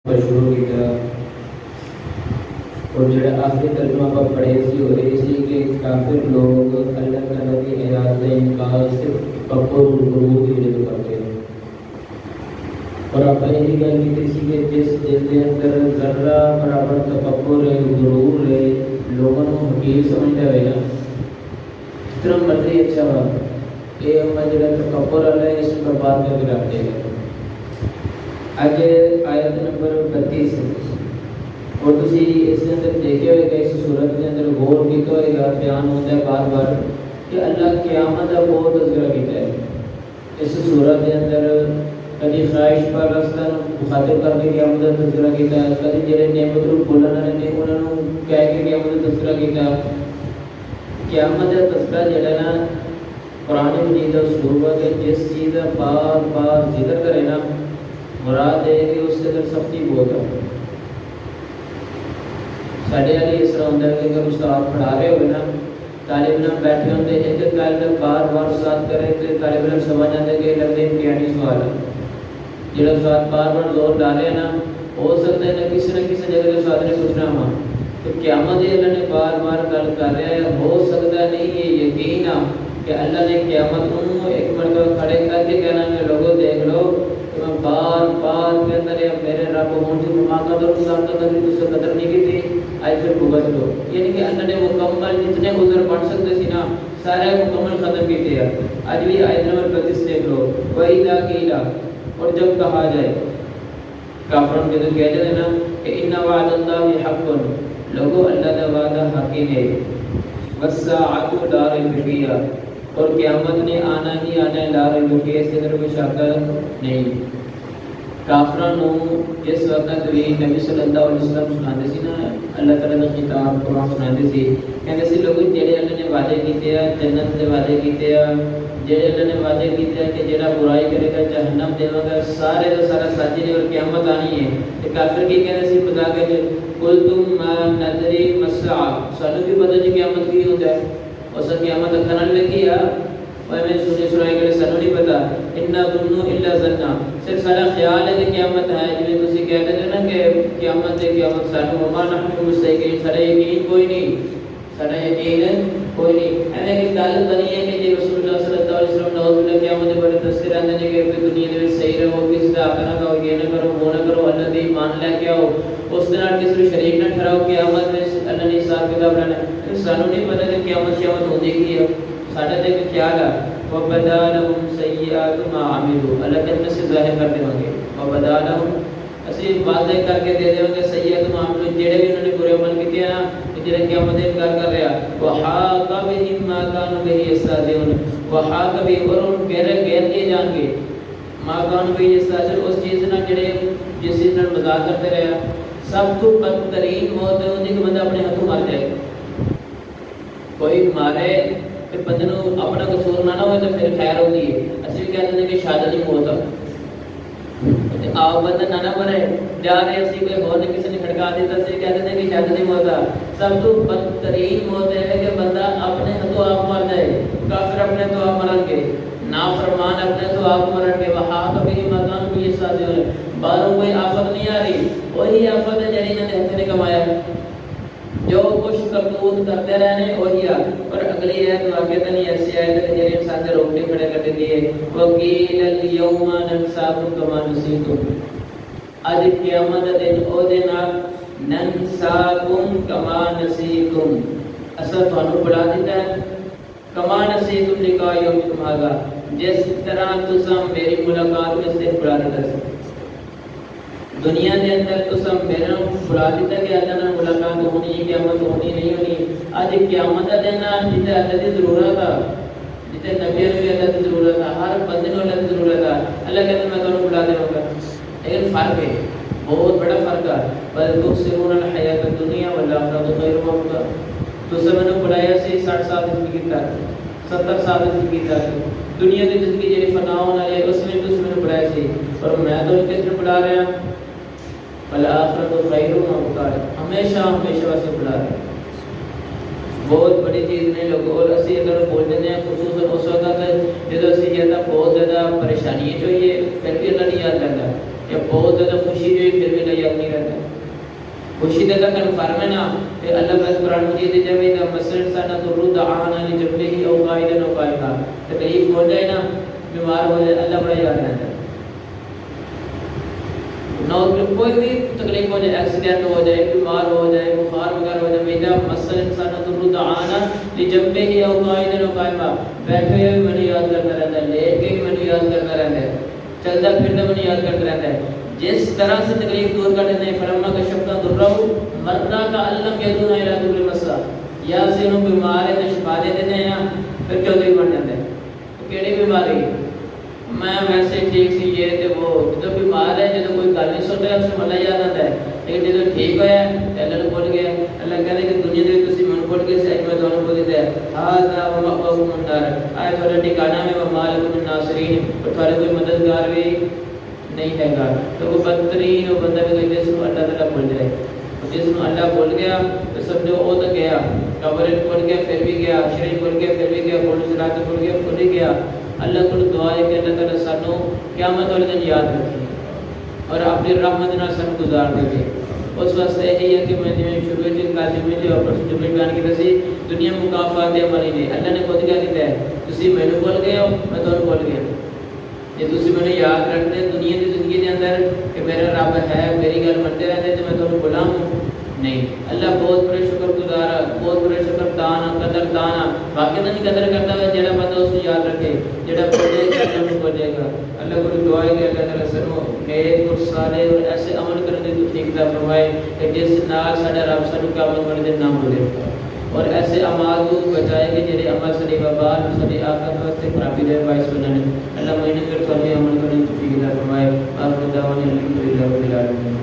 شروع کیا اور جڑا آخری ترجمہ آپ پڑھے سی ہو رہی سی کہ کافر لوگ اللہ تعالیٰ کی حیات کا انکار صرف تکبر اور غرور کی وجہ سے کرتے ہیں. اور آپ نے یہ گل کی تھی کہ جس دل کے اندر ذرہ برابر تکبر ہے غرور ہے لوگوں کو حقیر سمجھتا ہے نا جتنا مرضی اچھا ہوا یہ ہمیں جڑا تکبر والا ہے اس کو برباد کر کے رکھ دے گا. آج آیت نمبر 32 اور تسی اس کے اندر دیکھے ہوئے کہ اس صورت کے اندر غور کیتا ہوئے گا بیان ہوتا ہے بار بار کہ اللہ قیامت کا بہت تذکرہ کیتا ہے اس صورت کے اندر. کبھی خواہش پر رستہ مخاطب کر کے قیامت کا تذکرہ کیتا ہے, کبھی جڑے نعمت رو بولن والے نے انہاں نوں کہہ کے قیامت کا تذکرہ کیتا. قیامت کا تذکرہ جڑا نا قرآن مجید کا اسلوب ہے کہ جس چیز کا بار بار ذکر کرے نا مراد ہے کہ اس کے اندر سختی بہت ہے. ساڈے والی اس طرح ہوتا ہے کہ اگر استاد پڑھا رہے ہوئے نا طالب علم بیٹھے ہوتے ہیں ایک طالب بار بار استاد کرے تو طالب علم سمجھ آتے کہ لگتے امتحانی سوال ہے. جڑا استاد بار بار زور ڈال رہے ہیں نا ہو سکتا ہے نہ کسی جگہ استاد نے پوچھنا ہوا تو قیامت اللہ نے بار بار گل کر رہا ہے. ہو سکتا نہیں یہ یقین آ کہ اللہ نے قیامت کو ایک مرتبہ کھڑے کر کے کہنا ہے لوگوں دیکھ لو کہ میں بار بار کے اندر میرے رب ہوں جو ماں کا در انسان کا قدر اس سے قدر نہیں کی تھی آج پھر بھگت لو. یعنی کہ اللہ نے مکمل جتنے عذر بن سکتے سی نا سارے مکمل ختم کیتے ہیں. آج بھی آیت نمبر 32 دیکھ لو وَإِذَا قِيلَ اور جب کہا جائے کافروں کے تو کہہ جائے نا کہ اِنَّ وَعْدَ اللَّهِ حَقٌّ لوگوں اللہ کا وعدہ حقی ہے وَالسَّاعَةُ لَا رَيْبَ فِيهَا اور قیامت نے آنا ہی آنا ہے لا ریب فیہ اس کے اندر کوئی شک نہیں. کافروں جس وقت بھی نبی صلی اللہ علیہ وسلم سناتے سی نا اللہ تعالیٰ کا خطاب قرآن سناتے سی کہتے سی لوگ جڑے اللہ نے وعدے کیتے ہیں جنت کے وعدے کیتے ہیں جڑے اللہ نے وعدے کیتے ہیں کہ جڑا برائی کرے گا جہنم دے گا سارے کا سارا سچ ہے اور قیامت آنی ہے. تو کافر کی کہتے سی بتا کے قلتم ما ندری مساء سانو بھی پتہ جی قیامت کی ہوتا ہے اور قیامت اکھن لگی ہے اور میں سنے سنائے گئے سانو نہیں پتا انا ظنوا الا ظنا صرف سارا خیال ہے کہ قیامت ہے جی تسی کہتے ہیں نا کہ قیامت ہے قیامت سانو وما نحن مستيقنين سارا یقین کوئی نہیں سارا یقین کوئی نہیں. ایویں کہ گل بنی ہے کہ جی رسول اللہ صلی اللہ علیہ وسلم نوز اللہ قیامت دے بارے دستے رہندے نے کہ دنیا دے وچ صحیح رہو کس دا کرنا کا یہ نہ کرو وہ نہ کرو اللہ دی ایمان لے کے آؤ اس دے نال کسی شریک نہ ٹھہراؤ قیامت میں اللہ نے حساب کتاب لینا. سانو نہیں پتا کہ قیامت ہوندی کی ہے ساڈا تے خیال ہے وبدا لهم سیئات ما عملوا اللہ کہتے سے ظاہر کر دیں گے وبدا لهم اسی واضح کر کے دے دیں گے سیئات ما عملوا جڑے بھی انہوں نے برے عمل کیتے ہیں جڑے قیامت دے انکار کر رہا وحاق بهم ما كانوا به يستهزئون وحاق بهم اور ان گھر کے جان کے ما كانوا به يستهزئون اس چیز نہ جڑے جس چیز نال مذاق کرتے رہے سب تو بدترین موت ہے کہ بندہ اپنے ہاتھوں مر جائے. کوئی مارے کہ بندے نو اپنا قصور نہ ہوئے تو پھر خیر ہوتی ہے. اسی بھی کہتے ہیں کہ شہادت ہی موت ہے آپ بندہ نہ مرے جا رہے اسی کوئی اور نے کسی نے کھڑکا دیتا اسی کہتے ہیں کہ شہادت ہی موت ہے. سب تو بدترین موت ہے کہ بندہ اپنے ہاتھوں آپ مر جائے. کافر اپنے تو آپ مرن گے نافرمان اپنے تو آپ مرن گے وہاں کبھی مکان بھی ساتھ باہروں کوئی آفت نہیں آ رہی وہی آفت ہے جڑی انہوں نے ہاتھ نے کمایا جو کچھ کرتوت کرتے رہنے وہی آ. اور اگلی ہے تو آگے تو نہیں ایسی آئے کہ جڑی انسان سے روکنے کھڑے کر دیتی ہے وکیل اليوم ننساکم کما نسیتم اج قیامت دن او دے نال ننساکم کما نسیتم اصل تھانوں بڑھا دیتا ہے کما نسیتم لقاء یومکم ھذا جس طرح تساں میری ملاقات میں سے بڑھا دیتا ہے. دنیا کے اندر تو سب میرے بلا دیتا کہ اللہ نے ملاقات ہونی ہے قیامت ہونی نہیں ہونی. آج قیامت کا دن جتنے اللہ کی ضرورت ہے جتنے نبی بھی اللہ کی ضرورت ہے ہر بندے کو اللہ کی ضرورت ہے. اللہ کہتے ہیں میں تمہیں بلا دوں گا لیکن فرق ہے بہت بڑا فرق ہے. بل تؤثرون الحیات الدنیا والآخرۃ خیر وابقیٰ. تو سب نے بلایا سے 60 سال زندگی کا 70 سال زندگی کا دنیا کی زندگی جی فنا ہونا ہے اس میں تو نے بلایا سے اور میں تو کس نے بلا رہا ہوں والآخرۃ خیر وابقیٰ ہمیشہ ہمیشہ واسطے بلا رہے ہیں. بہت بڑی چیز نہیں لوگوں اور اسی اگر بول دیتے ہیں خصوصاً اس وقت جب اسی زیادہ بہت زیادہ پریشانی چاہیے پھر بھی اللہ نہیں یاد رہتا یا بہت زیادہ خوشی جو ہے پھر بھی یاد نہیں رہتا ہے. خوشی کا کنفرم ہے نا کہ اللہ بس قرآن مجید جب یہ مثلا سانہ ضرور دعانا لجبلہ او قائدن او قائدہ تکلیف ہو جائے نا بیمار ہو جائے اللہ بڑا یاد رہتا ہے. نہ کوئی بھی تکلیف ہو جائے ایکسیڈنٹ ہو جائے بیمار ہو جائے بخار وغیرہ ہو جائے میرا مثلا سانہ ضرور دعانا لجبلہ او قائدن او قائدہ بیٹھے ہوئے بھی میں یاد کرتا رہتا ہے لیٹ کے بھی میں یاد کرتا رہتا ہے چلتا پھرتا میں یاد کرتا رہتا ہے. جس طرح سے تکلیف دور کر دیتے ہیں فرما کا شفنا درہو مرنا کا علم یدون الى دور مسا یا سے انہوں بیمار ہے تو شفا دے دیتے ہیں نا پھر چودھری بن جاتے ہیں. تو کیڑی بیماری میں ویسے ٹھیک سی یہ تے وہ جب بیمار ہے جب کوئی گل نہیں سنتا ہے اس کو اللہ یاد آتا ہے لیکن جب ٹھیک ہوا ہے تو اللہ نے بول گیا اللہ کہتے ہیں کہ دنیا دے تسی من بول کے سے میں دونوں کو دیتا ہے ھذا ومأواکم النار آئے تھوڑا ٹھکانہ میں وما لکم من ناصرین اور تھوڑے کوئی مددگار بھی نہیں ہے گا. تو وہ بدترین وہ بندہ بھی جس کو اللہ تعالیٰ بول جائے جس کو اللہ بول گیا تو سمجھو وہ تو گیا قبر بول گیا پھر بھی گیا شریف بول گیا پھر بھی گیا بول سرات بول گیا پھر بھی گیا. اللہ کو دعا ہے کہ اللہ تعالیٰ سانو قیامت والے دن یاد رکھے اور اپنی رحمت نال سانو گزار دے. اس واسطے یہی ہے کہ میں شروع میں جو پرسوں بیان کیا سی دنیا مکافات عملی نے اللہ نے خود کیا کہتا ہے تسی مینوں بول گئے ہو میں تانوں بول گیا یہ تسی میں یاد رکھتے دنیا کی زندگی کے اندر کہ میرا رب ہے میری گل منتے رہتے تو میں تمہیں غلام ہوں نہیں. اللہ بہت بڑے شکر گزار بہت بڑے شکر دان قدر دانا باقی نہیں قدر کرتا ہے جڑا بندہ اس کو یاد رکھے جڑا پڑھے گا ہو جائے گا. اللہ کو دعا ہے کہ اللہ تعالیٰ سنو نیک اور صالح اور ایسے عمل کرنے کی توفیق عطا فرمائے کہ جس نال ساڈا رب سانو قیامت والے دن نہ بھولے اور ایسے اعمال کو بچائے کہ جڑے عمل ساری وبال ساری آخرت واسطے خرابی دے باعث بننے. اللہ مہینے پھر سارے عمل کرنے کی توفیق عطا فرمائے. آخر دعوانا الحمدللہ رب العالمین.